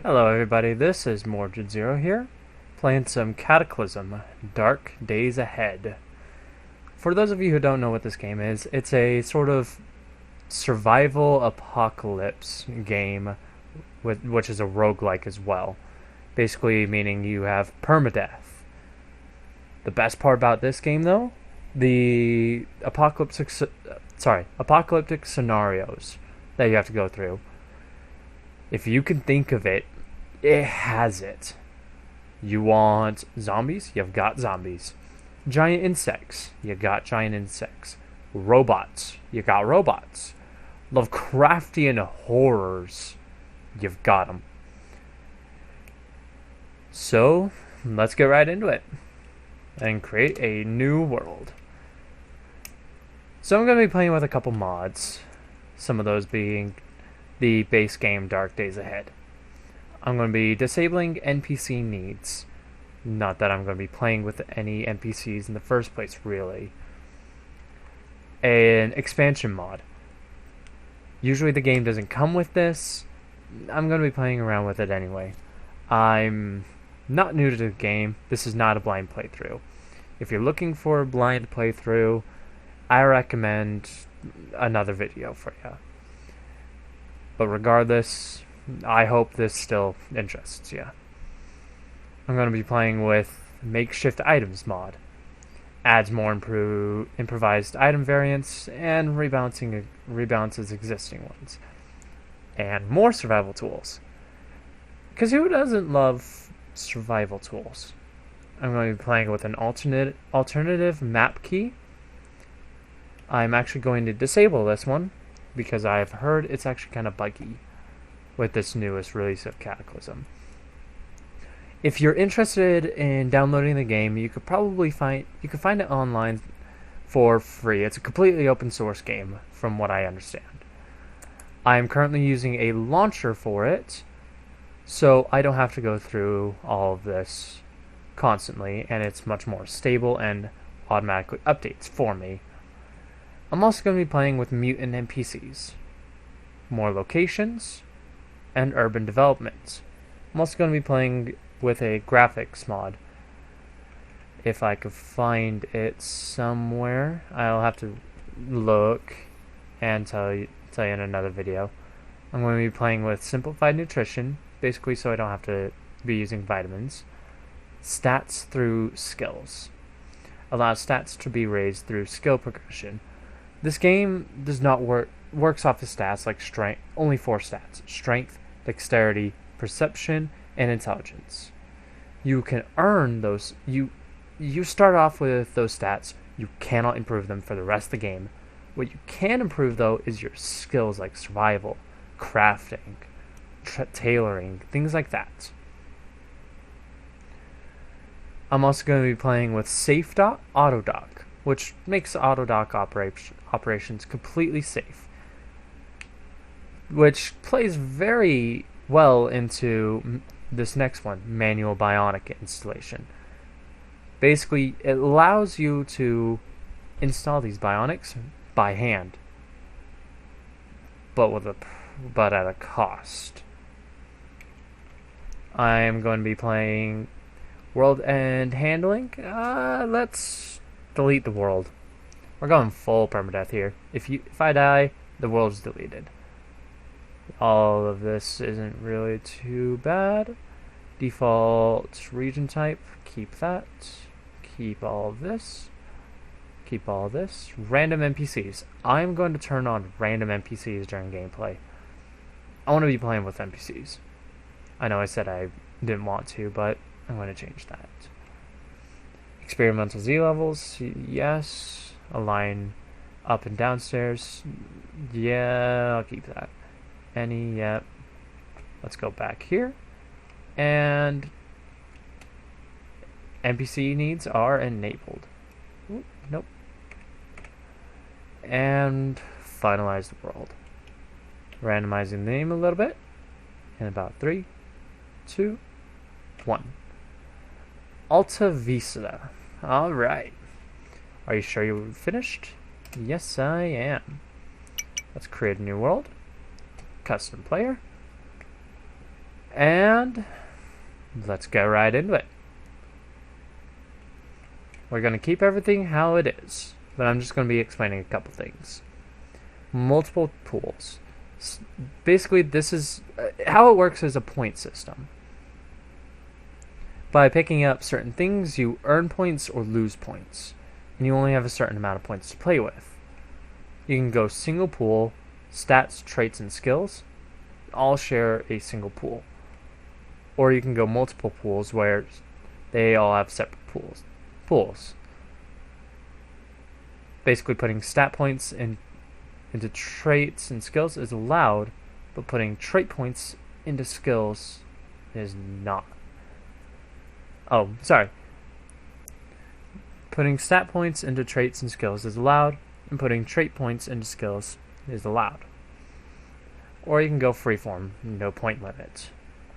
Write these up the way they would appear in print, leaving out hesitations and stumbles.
Hello everybody, this is Mordred Zero here, playing some Cataclysm Dark Days Ahead. For those of you who don't know what this game is, it's a sort of survival apocalypse game, which is a roguelike as well. Basically meaning you have permadeath. The best part about this game though, the apocalyptic scenarios that you have to go through. If you can think of it, it has it. You want zombies? You've got zombies. Giant insects? You got giant insects. Robots? You got robots. Lovecraftian horrors? You've got them. So, let's get right into it and create a new world. So I'm going to be playing with a couple mods, some of those being the base game Dark Days Ahead. I'm going to be disabling NPC needs. Not that I'm going to be playing with any NPCs in the first place, really. An expansion mod. Usually the game doesn't come with this. I'm going to be playing around with it anyway. I'm not new to the game. This is not a blind playthrough. If you're looking for a blind playthrough, I recommend another video for you. But regardless, I hope this still interests you. I'm going to be playing with Makeshift Items mod. Adds more improvised item variants and rebalances existing ones. And more survival tools. Because who doesn't love survival tools? I'm going to be playing with an alternative map key. I'm actually going to disable this one because I've heard it's actually kind of buggy with this newest release of Cataclysm. If you're interested in downloading the game, you could find it online for free. It's a completely open source game from what I understand. I am currently using a launcher for it, so I don't have to go through all of this constantly, and it's much more stable and automatically updates for me. I'm also going to be playing with mutant NPCs, more locations, and urban development. I'm also going to be playing with a graphics mod. If I could find it somewhere, I'll have to look and tell you in another video. I'm going to be playing with simplified nutrition, basically so I don't have to be using vitamins. Stats through skills. Allows stats to be raised through skill progression. This game does not works off of stats like strength, only 4 stats: strength, dexterity, perception, and intelligence. You can earn those. You start off with those stats. You cannot improve them for the rest of the game. What you can improve though is your skills like survival, crafting, tailoring, things like that. I'm also going to be playing with SafeDock, which makes autodock operations completely safe, which plays very well into this next one, manual bionic installation. Basically, it allows you to install these bionics by hand, but at a cost. I am going to be playing world and handling. Let's delete the world. We're going full permadeath here. If I die, the world's deleted. All of this isn't really too bad. Default region type, keep that. Keep all of this. Keep all of this. Random NPCs. I'm going to turn on random NPCs during gameplay. I want to be playing with NPCs. I know I said I didn't want to, but I'm going to change that. Experimental Z levels, yes. Align up and downstairs, yeah, I'll keep that. Any, yep. Let's go back here. And NPC needs are enabled. Ooh, nope. And finalize the world. Randomizing the name a little bit. In about 3, 2, 1. Alta Vista. Alright. Are you sure you're finished? Yes, I am. Let's create a new world. Custom player. And let's go right into it. We're going to keep everything how it is, but I'm just going to be explaining a couple things. Multiple pools. Basically, this is how it works as a point system. By picking up certain things, you earn points or lose points, and you only have a certain amount of points to play with. You can go single pool, stats, traits, and skills, all share a single pool. Or you can go multiple pools where they all have separate pools. Basically, putting stat points into traits and skills is allowed, but putting trait points into skills is not. Oh, sorry. Putting stat points into traits and skills is allowed, and putting trait points into skills is allowed. Or you can go freeform, no point limit.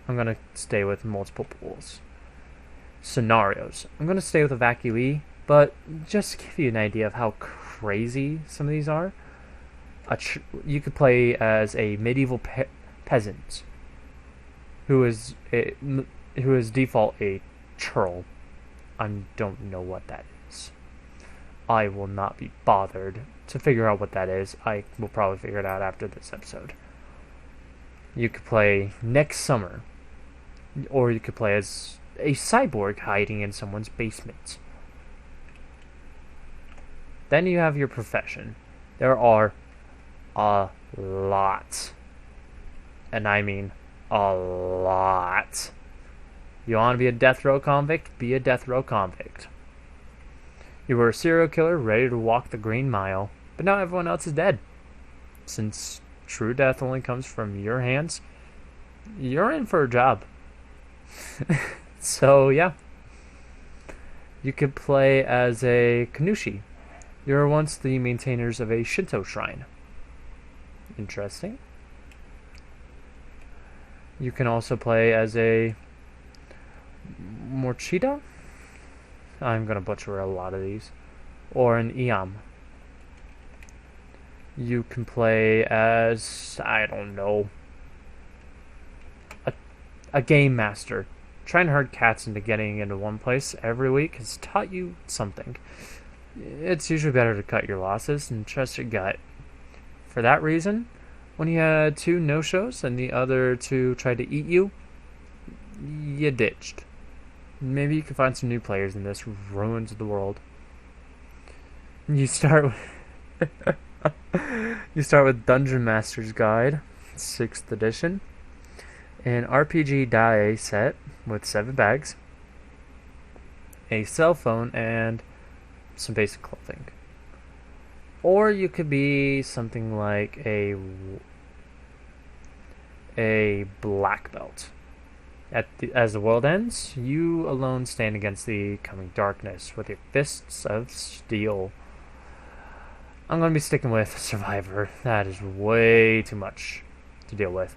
I'm going to stay with multiple pools. Scenarios. I'm going to stay with evacuee, but just to give you an idea of how crazy some of these are, you could play as a medieval peasant who is default a churl. I don't know what that is. I will not be bothered to figure out what that is. I will probably figure it out after this episode. You could play next summer, or you could play as a cyborg hiding in someone's basement. Then you have your profession. There are a lot, and I mean a lot. You want to be a death row convict? Be a death row convict. You were a serial killer ready to walk the green mile, but now everyone else is dead. Since true death only comes from your hands, you're in for a job. So, yeah. You could play as a Kanushi. You were once the maintainers of a Shinto shrine. Interesting. You can also play as a Morchida? I'm going to butcher a lot of these. Or an Iam. You can play as, I don't know, a game master. Trying to herd cats into getting into one place every week has taught you something. It's usually better to cut your losses and trust your gut. For that reason, when you had 2 no-shows and the other 2 tried to eat you, you ditched. Maybe you can find some new players in this ruins of the world. You start with Dungeon Master's Guide, 6th edition, an RPG die set with 7 bags, a cell phone, and some basic clothing. Or you could be something like a black belt. As the world ends, you alone stand against the coming darkness with your fists of steel. I'm going to be sticking with Survivor. That is way too much to deal with.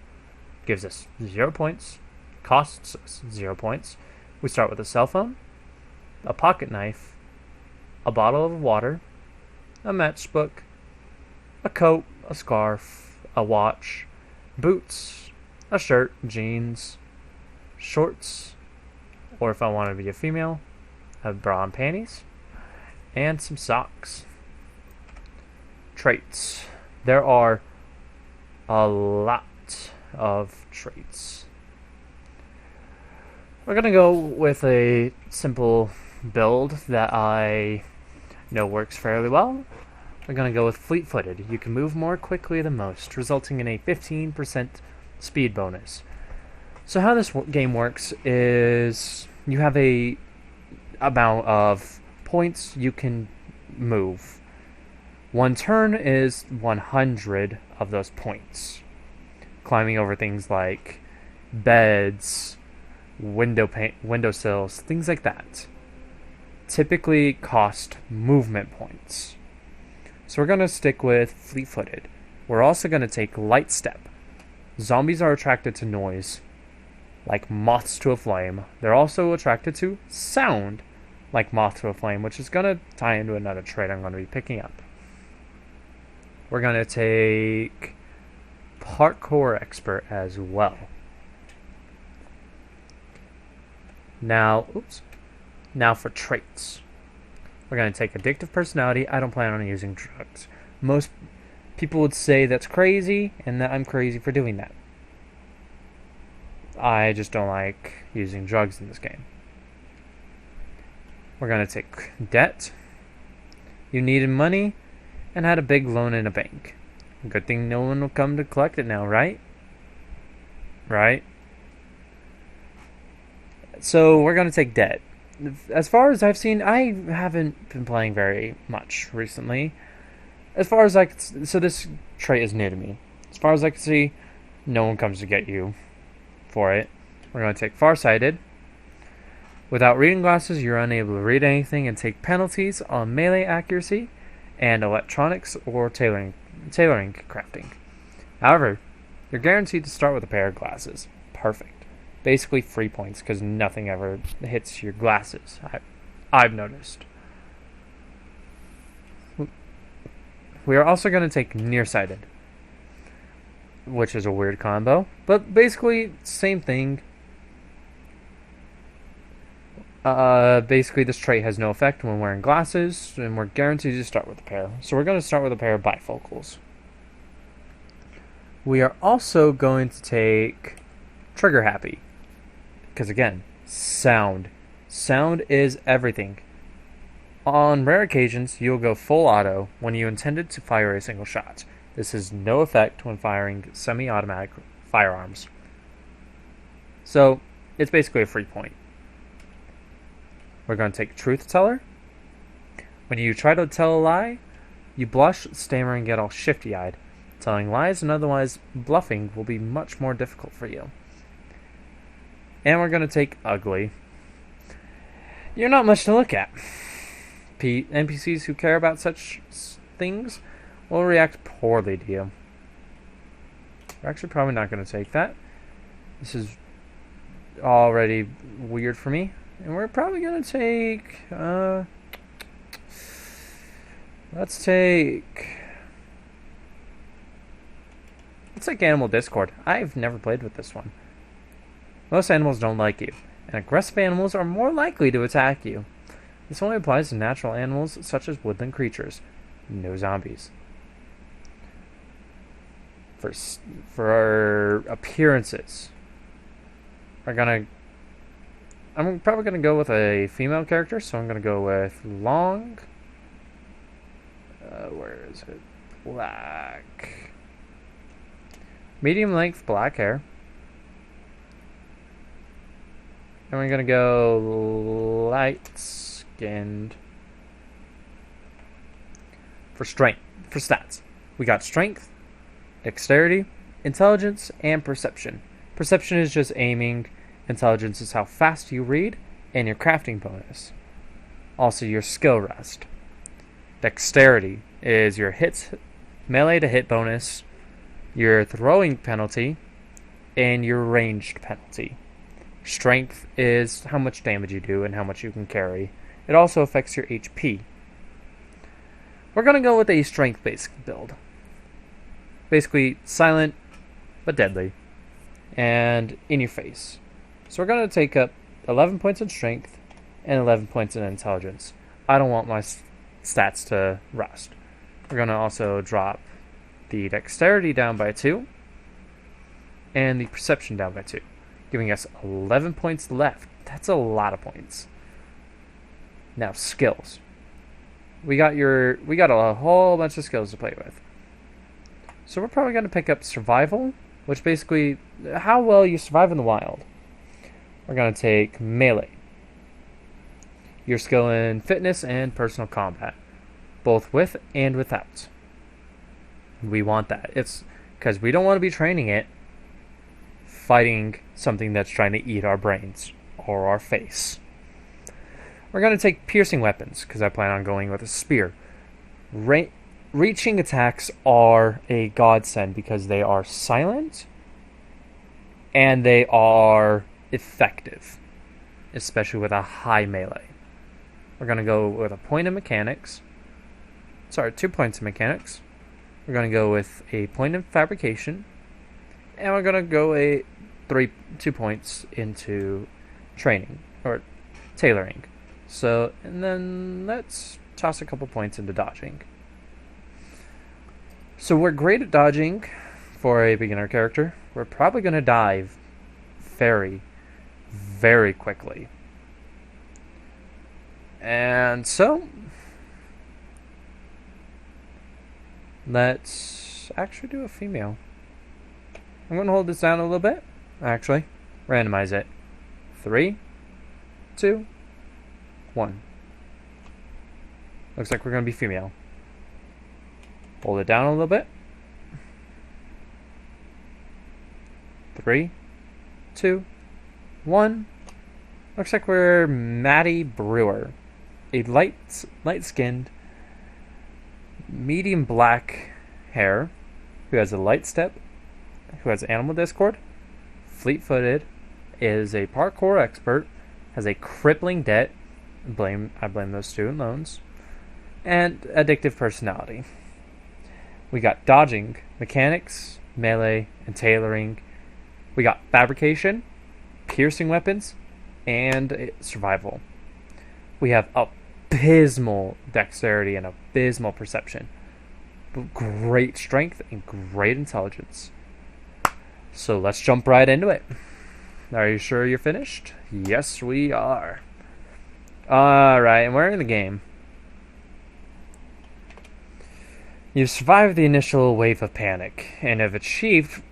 Gives us 0 points. Costs us 0 points. We start with a cell phone, a pocket knife, a bottle of water, a matchbook, a coat, a scarf, a watch, boots, a shirt, jeans, shorts, or if I want to be a female, a bra and panties, and some socks. Traits. There are a lot of traits. We're going to go with a simple build that I know works fairly well. We're going to go with fleet-footed. You can move more quickly than most, resulting in a 15% speed bonus. So how this game works is you have a amount of points you can move. 1 turn is 100 of those points. Climbing over things like beds, windowsills, things like that. Typically cost movement points. So we're going to stick with fleet-footed. We're also going to take light step. Zombies are attracted to noise, like moths to a flame. They're also attracted to sound, like moth to a flame, which is going to tie into another trait I'm going to be picking up. We're going to take parkour expert as well. Now, now for traits. We're going to take addictive personality. I don't plan on using drugs. Most people would say that's crazy, and that I'm crazy for doing that. I just don't like using drugs in this game. We're going to take debt. You needed money and had a big loan in a bank. Good thing no one will come to collect it now, right? Right? So we're going to take debt. As far as I've seen, I haven't been playing very much recently. As far as so this trait is new to me. As far as I can see, no one comes to get you for it. We're going to take farsighted. Without reading glasses, you're unable to read anything and take penalties on melee accuracy and electronics or tailoring crafting. However, you're guaranteed to start with a pair of glasses. Perfect. Basically free points because nothing ever hits your glasses. I've noticed. We are also going to take nearsighted, which is a weird combo, but basically same thing. Basically this trait has no effect when wearing glasses, and we're guaranteed to start with a pair. So we're going to start with a pair of bifocals. We are also going to take trigger happy, because again, sound. Sound is everything. On rare occasions, you'll go full auto when you intended to fire a single shot. This has no effect when firing semi-automatic firearms. So, it's basically a free point. We're going to take Truth Teller. When you try to tell a lie, you blush, stammer, and get all shifty-eyed. Telling lies and otherwise bluffing will be much more difficult for you. And we're going to take Ugly. You're not much to look at. NPCs who care about such things will react poorly to you. We're actually probably not going to take that. This is already weird for me. And we're probably going to take... Let's take Animal Discord. I've never played with this one. Most animals don't like you, and aggressive animals are more likely to attack you. This only applies to natural animals such as woodland creatures. No zombies. For our appearances, I'm probably gonna go with a female character, so I'm gonna go with long. Where is it? Black. Medium length black hair. And we're gonna go light skinned. For strength, for stats, we got strength, dexterity, intelligence, and perception. Perception is just aiming. Intelligence is how fast you read, and your crafting bonus. Also your skill rest. Dexterity is your hits, melee to hit bonus, your throwing penalty, and your ranged penalty. Strength is how much damage you do and how much you can carry. It also affects your HP. We're going to go with a strength-based build. Basically, silent, but deadly. And in your face. So we're going to take up 11 points in strength and 11 points in intelligence. I don't want my stats to rust. We're going to also drop the dexterity down by 2 and the perception down by 2. Giving us 11 points left. That's a lot of points. Now, skills. We got a whole bunch of skills to play with. So we're probably going to pick up survival, which basically how well you survive in the wild. We're going to take melee. Your skill in fitness and personal combat, both with and without. We want that. It's because we don't want to be training it fighting something that's trying to eat our brains or our face. We're going to take piercing weapons because I plan on going with a spear. Reaching attacks are a godsend because they are silent and they are effective, especially with a high melee. We're going to go with a point in mechanics. 2 points in mechanics. We're going to go with a point in fabrication. And we're going to go 2 points into training. or tailoring. So, and then let's toss a couple points into dodging. So we're great at dodging for a beginner character. We're probably going to die very, very quickly. And so, let's actually do a female. I'm going to hold this down a little bit. Actually, randomize it. 3, 2, 1. Looks like we're going to be female. Hold it down a little bit. 3, 2, 1. Looks like we're Maddie Brewer. A light-skinned, medium black hair, who has a light step, who has animal discord, fleet-footed, is a parkour expert, has a crippling debt, I blame those student loans, and addictive personality. We got dodging, mechanics, melee, and tailoring. We got fabrication, piercing weapons, and survival. We have abysmal dexterity and abysmal perception. Great strength and great intelligence. So let's jump right into it. Are you sure you're finished? Yes, we are. Alright, and we're in the game. You've survived the initial wave of panic and have achieved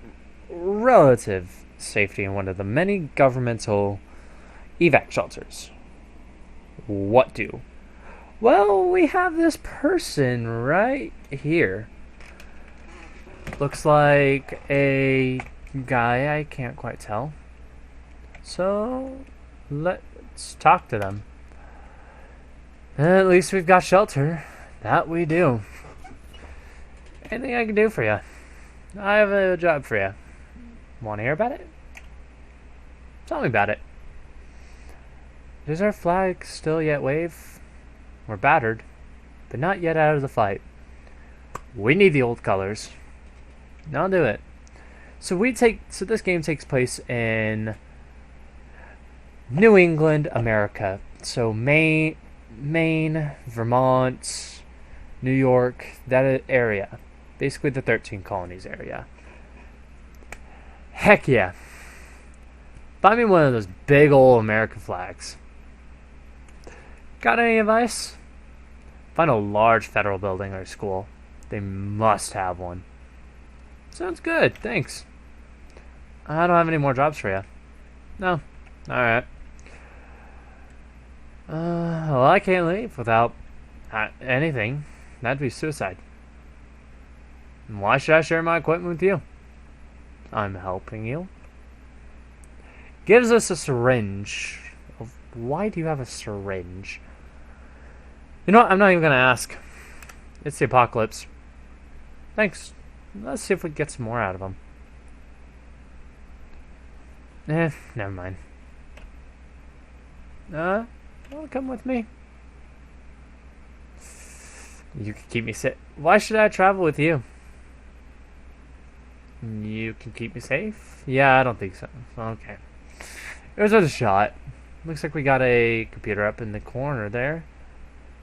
relative safety in one of the many governmental evac shelters. What do? Well, we have this person right here. Looks like a guy, I can't quite tell. So, let's talk to them. At least we've got shelter. That we do. Anything I can do for you? I have a job for you. Want to hear about it? Tell me about it. Does our flag still yet wave? We're battered, but not yet out of the fight. We need the old colors. I'll do it. So this game takes place in New England, America. So Maine, Vermont, New York, that area. Basically the 13 colonies area. Heck yeah. Find me one of those big old American flags. Got any advice? Find a large federal building or school. They must have one. Sounds good, thanks. I don't have any more jobs for you. No. Alright. Well, I can't leave without anything. That'd be suicide. And why should I share my equipment with you? I'm helping you. Gives us a syringe. Why do you have a syringe? You know what? I'm not even going to ask. It's the apocalypse. Thanks. Let's see if we can get some more out of them. Never mind. Wanna come with me? You can keep me safe. Why should I travel with you? You can keep me safe? Yeah, I don't think so. Okay. It was worth a shot. Looks like we got a computer up in the corner there.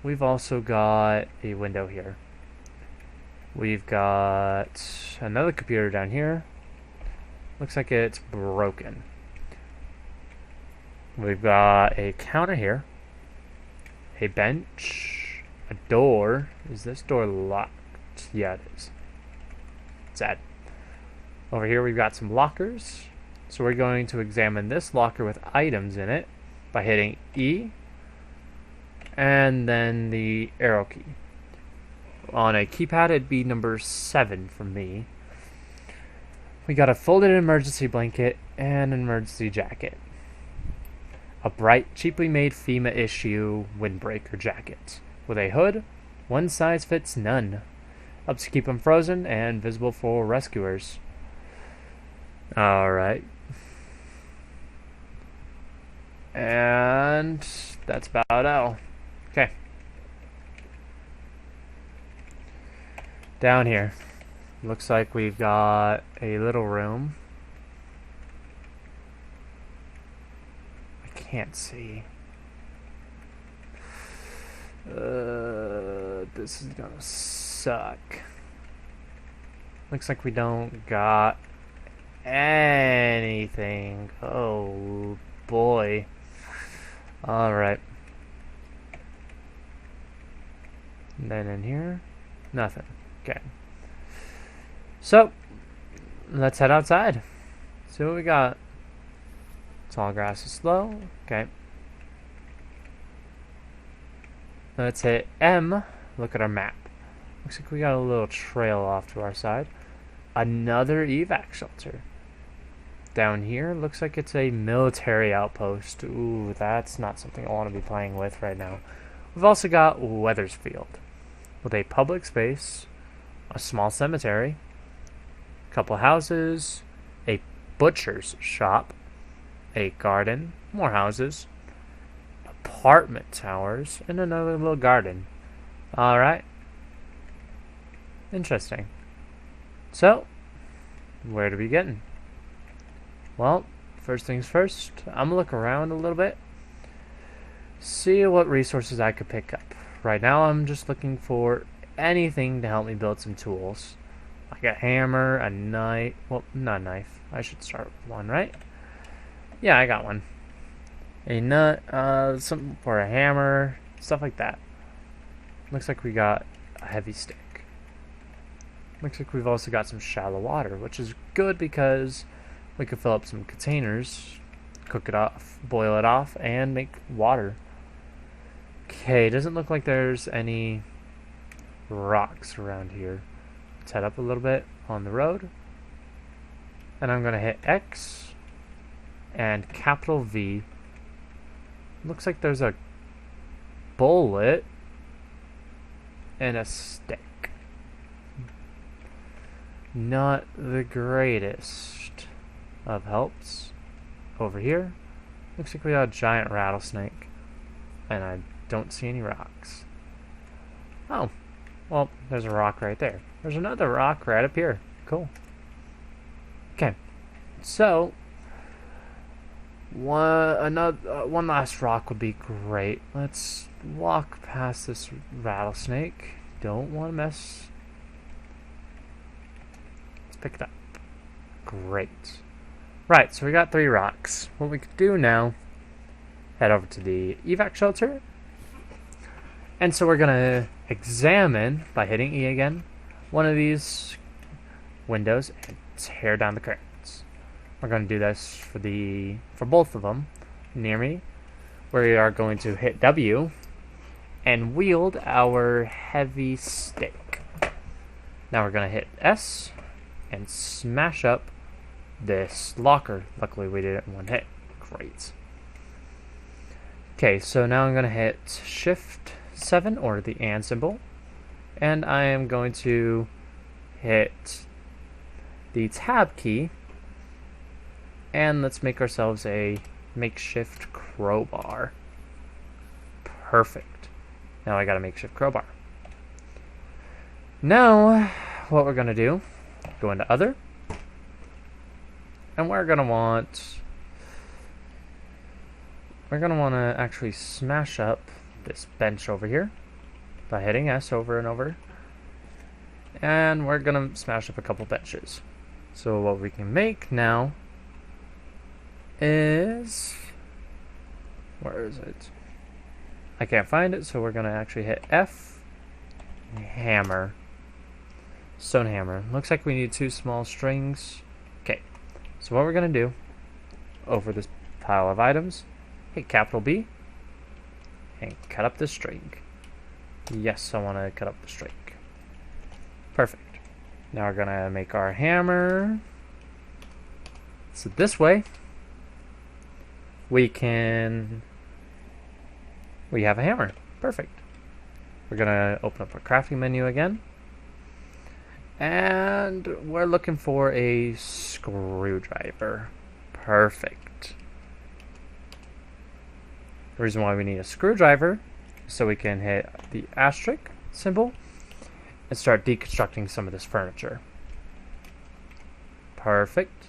We've also got a window here. We've got another computer down here. Looks like it's broken. We've got a counter here. A bench. A door. Is this door locked? Yeah, it is. Sad. Over here we've got some lockers. So we're going to examine this locker with items in it by hitting E and then the arrow key. On a keypad it'd be number 7 for me. We got a folded emergency blanket and an emergency jacket. A bright, cheaply made FEMA issue windbreaker jacket with a hood. One size fits none. Helps keep them frozen and visible for rescuers. Alright. And that's about all. Okay. Down here. Looks like we've got a little room. I can't see. This is gonna suck. Looks like we don't got anything. Oh boy. Alright. Then in here, nothing. Okay. So, let's head outside. See what we got. Tall grass is slow. Okay. Let's hit M. Look at our map. Looks like we got a little trail off to our side. Another evac shelter. Down here, looks like it's a military outpost. Ooh, that's not something I want to be playing with right now. We've also got Weathersfield, with a public space, a small cemetery, a couple houses, a butcher's shop, a garden, more houses, apartment towers, and another little garden. Alright. Interesting. So, where to begin? Well, first things first, I'm gonna look around a little bit, see what resources I could pick up. Right now I'm just looking for anything to help me build some tools. Like a hammer, a knife, well, not a knife, I should start with one, right? Yeah, I got one. A nut, something for a hammer, stuff like that. Looks like we got a heavy stick. Looks like we've also got some shallow water, which is good because we could fill up some containers, cook it off, boil it off, and make water. Okay, doesn't look like there's any rocks around here. Let's head up a little bit on the road. And I'm going to hit X and capital V. Looks like there's a bullet and a stick. Not the greatest of helps. Over here, looks like we got a giant rattlesnake, and I don't see any rocks. Oh, well, there's a rock right there. There's another rock right up here. Cool. Okay, so one last rock would be great. Let's walk past this rattlesnake. Don't want to mess. Let's pick it up. Great. Right, so we got 3 rocks. What we could do now, head over to the evac shelter. And so we're going to examine, by hitting E again, one of these windows and tear down the curtains. We're going to do this for both of them near me. We are going to hit W and wield our heavy stick. Now we're going to hit S and smash up this locker. Luckily we did it in one hit. Great. Okay, so now I'm going to hit Shift 7, or the and symbol, and I am going to hit the tab key, and let's make ourselves a makeshift crowbar. Perfect. Now I got a makeshift crowbar. Now what we're going to do, go into other, and we're going to want to actually smash up this bench over here by hitting S over and over, and we're going to smash up a couple benches. So what we can make now is, where is it? I can't find it, so we're going to actually hit F, hammer, stone hammer. Looks like we need 2 small strings. Okay, so what we're going to do, over this pile of items, hit capital B, and cut up the string. Yes, I want to cut up the string. Perfect. Now we're going to make our hammer. So this way, we have a hammer. Perfect. We're going to open up our crafting menu again. And we're looking for a screwdriver. Perfect. The reason why we need a screwdriver is so we can hit the asterisk symbol and start deconstructing some of this furniture. Perfect.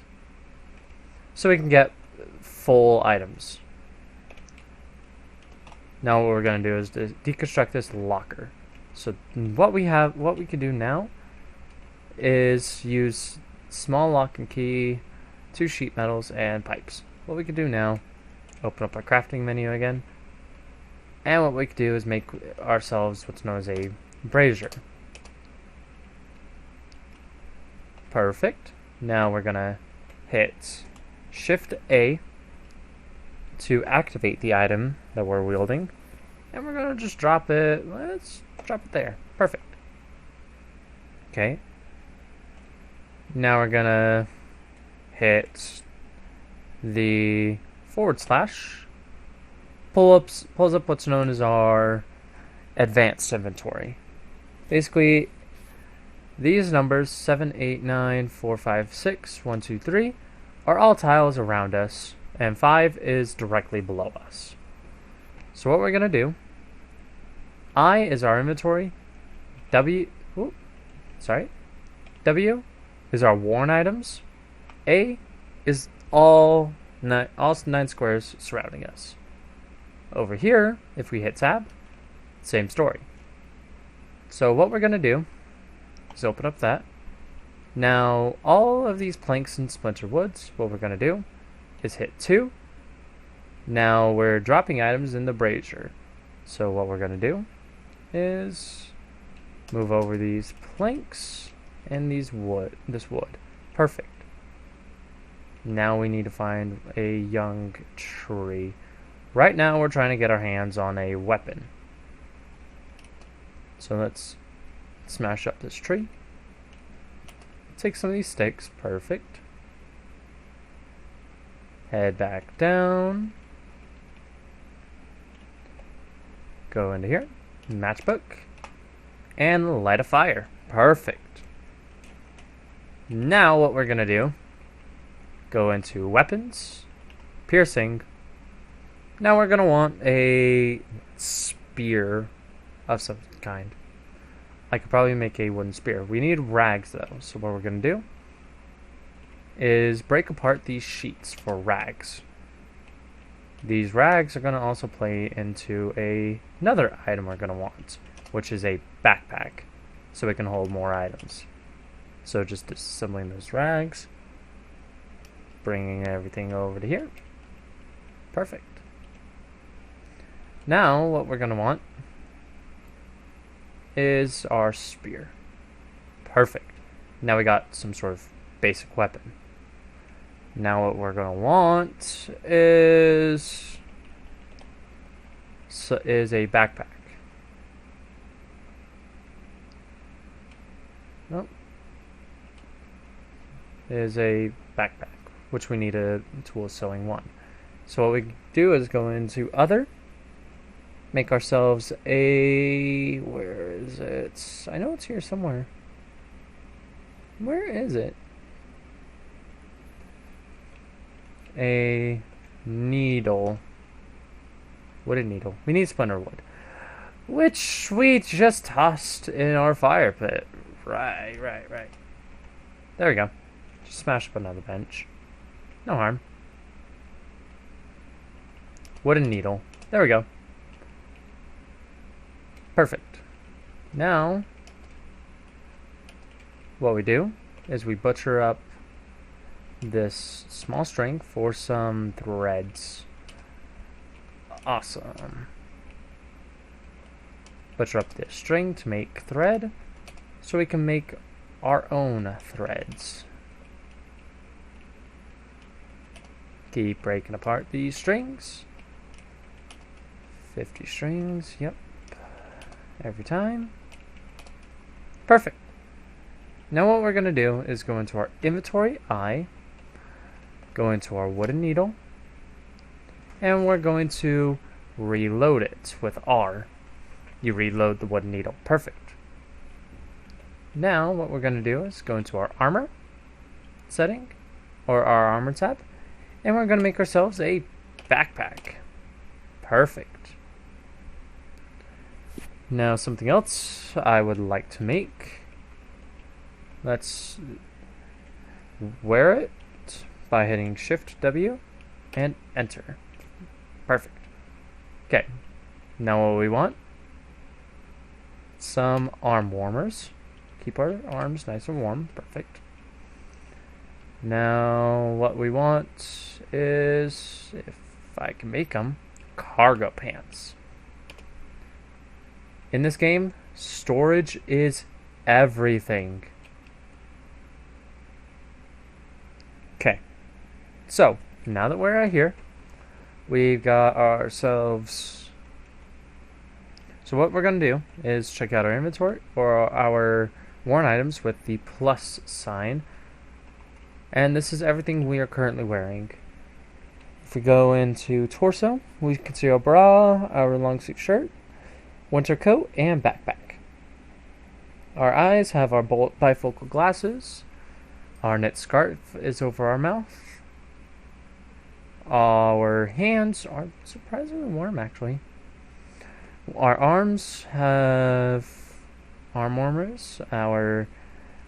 So we can get full items. Now what we're going to do is to deconstruct this locker. So what we could do now is use small lock and key, 2 sheet metals, and pipes. What we could do now, open up our crafting menu again, and what we could do is make ourselves what's known as a brazier. Perfect. Now we're gonna hit Shift A to activate the item that we're wielding, and we're gonna just drop it. Let's drop it there. Perfect. Okay. Now we're gonna hit the /, pulls up what's known as our advanced inventory. Basically, these numbers 7, 8, 9, 4, 5, 6, 1, 2, 3 are all tiles around us, and 5 is directly below us. So what we're gonna do, I is our inventory, W is our worn items, A is all 9 squares surrounding us. Over here, if we hit tab, same story. So what we're going to do is open up that. Now, all of these planks and splinter woods, what we're going to do is hit 2. Now we're dropping items in the brazier. So what we're going to do is move over these planks and this wood. Perfect. Now we need to find a young tree. Right now we're trying to get our hands on a weapon. So let's smash up this tree. Take some of these sticks. Perfect. Head back down. Go into here. Matchbook. And light a fire. Perfect. Now what we're going to do, go into weapons, piercing. Now we're going to want a spear of some kind. I could probably make a wooden spear. We need rags though, so what we're going to do is break apart these sheets for rags. These rags are going to also play into another item we're going to want, which is a backpack, so it can hold more items. So just assembling those rags, bringing everything over to here. Perfect. Now what we're going to want is our spear. Perfect. Now we got some sort of basic weapon. Now what we're going to want is a backpack. Nope. Is a backpack, which we need a tool sewing 1. So what we do is go into other, make ourselves a, where is it? I know it's here somewhere. Where is it? A needle. Wooden needle. We need splinter wood, which we just tossed in our fire pit. Right. There we go. Just smash up another bench. No harm. Wooden needle. There we go. Perfect. Now, what we do is we butcher up this small string for some threads. Awesome. Butcher up this string to make thread, so we can make our own threads. Keep breaking apart these strings. 50 strings, yep. Every time. Perfect. Now what we're going to do is go into our inventory, go into our wooden needle, and we're going to reload it with R. You reload the wooden needle. Perfect. Now what we're going to do is go into our armor setting, or our armor tab, and we're going to make ourselves a backpack. Perfect. Now something else I would like to make. Let's wear it by hitting Shift W and enter. Perfect. Okay. Now what we want? Some arm warmers. Keep our arms nice and warm. Perfect. Now what we want is, if I can make them, cargo pants. In this game, storage is everything. Okay, so now that we're out here, we've got ourselves. So what we're gonna do is check out our inventory or our worn items with the plus sign, and this is everything we are currently wearing. If we go into torso, we can see our bra, our long sleeve shirt, winter coat, and backpack. Our eyes have our bifocal glasses. Our knit scarf is over our mouth. Our hands are surprisingly warm, actually. Our arms have arm warmers, our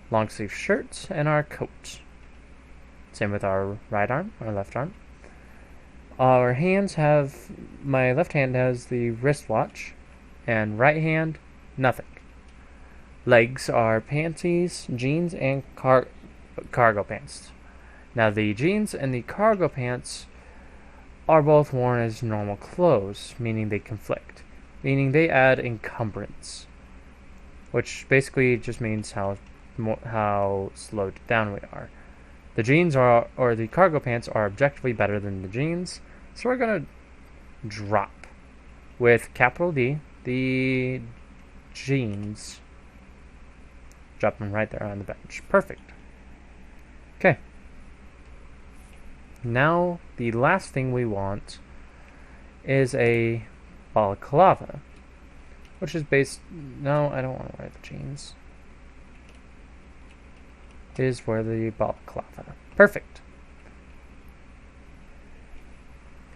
long sleeve shirt, and our coat. Same with our right arm, our left arm. Our hands have, my left hand has the wristwatch, and right hand, nothing. Legs are panties, jeans, and cargo pants. Now the jeans and the cargo pants are both worn as normal clothes, meaning they conflict, meaning they add encumbrance, which basically just means how slowed down we are. The jeans are, or the cargo pants are objectively better than the jeans, so we're gonna drop with capital D the jeans. Drop them right there on the bench. Perfect. Okay. Now the last thing we want is a balaclava, which is based. No, I don't want to wear the jeans. Is wear the balaclava. Perfect.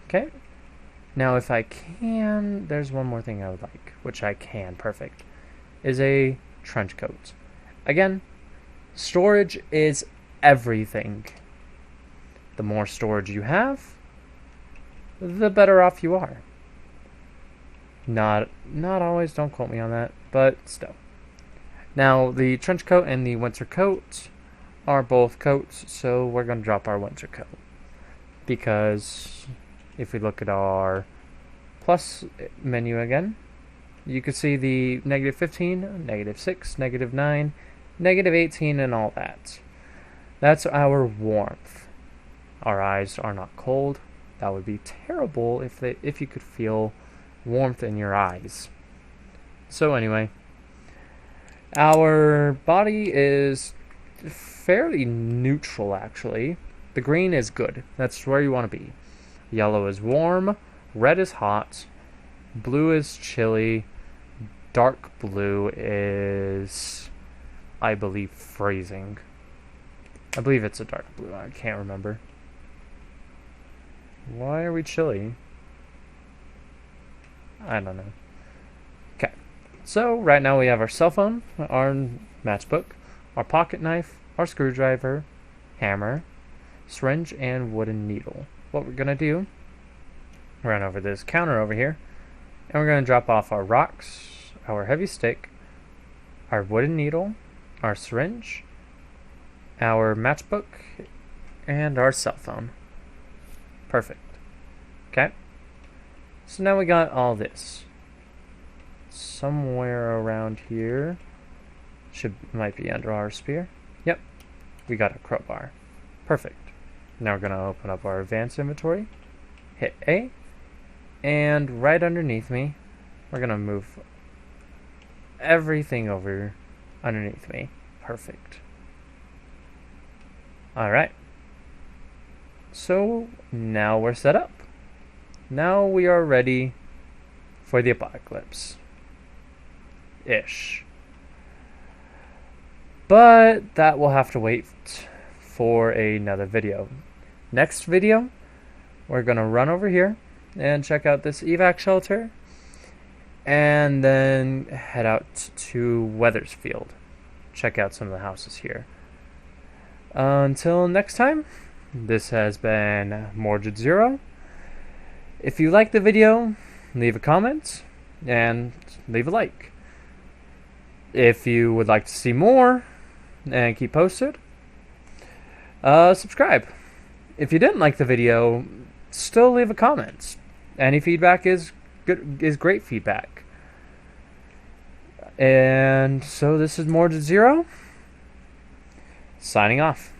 Okay. Now if I can, there's one more thing I would like, which I can. Perfect. Is a trench coat. Again, storage is everything. The more storage you have, the better off you are. Not always, don't quote me on that, but still. Now, the trench coat and the winter coat are both coats, so we're going to drop our winter coat. Because if we look at our plus menu again, you can see the -15, -6, -9, -18, and all that. That's our warmth. Our eyes are not cold. That would be terrible if you could feel warmth in your eyes. So anyway, our body is fairly neutral, actually. The green is good. That's where you want to be. Yellow is warm. Red is hot. Blue is chilly. Dark blue is, I believe, freezing. I believe it's a dark blue. I can't remember. Why are we chilly? I don't know. Okay. So, right now we have our cell phone, our matchbook, our pocket knife, our screwdriver, hammer, syringe, and wooden needle. What we're going to do, run over this counter over here, and we're going to drop off our rocks, our heavy stick, our wooden needle, our syringe, our matchbook, and our cell phone. Perfect. Okay. So now we got all this. Somewhere around here. Might be under our spear. Yep. We got a crowbar. Perfect. Now we're going to open up our advanced inventory. Hit A. And right underneath me, we're going to move everything over underneath me. Perfect. Alright. So now we're set up. Now we are ready for the apocalypse. Ish. But that will have to wait for another video. Next video, we're going to run over here and check out this evac shelter. And then head out to Weathersfield. Check out some of the houses here. Until next time, this has been Mordred Zero. If you liked the video, leave a comment. and leave a like. If you would like to see more and keep posted, subscribe. If you didn't like the video, still leave a comment. Any feedback is great feedback. And so this is More to Zero, signing off.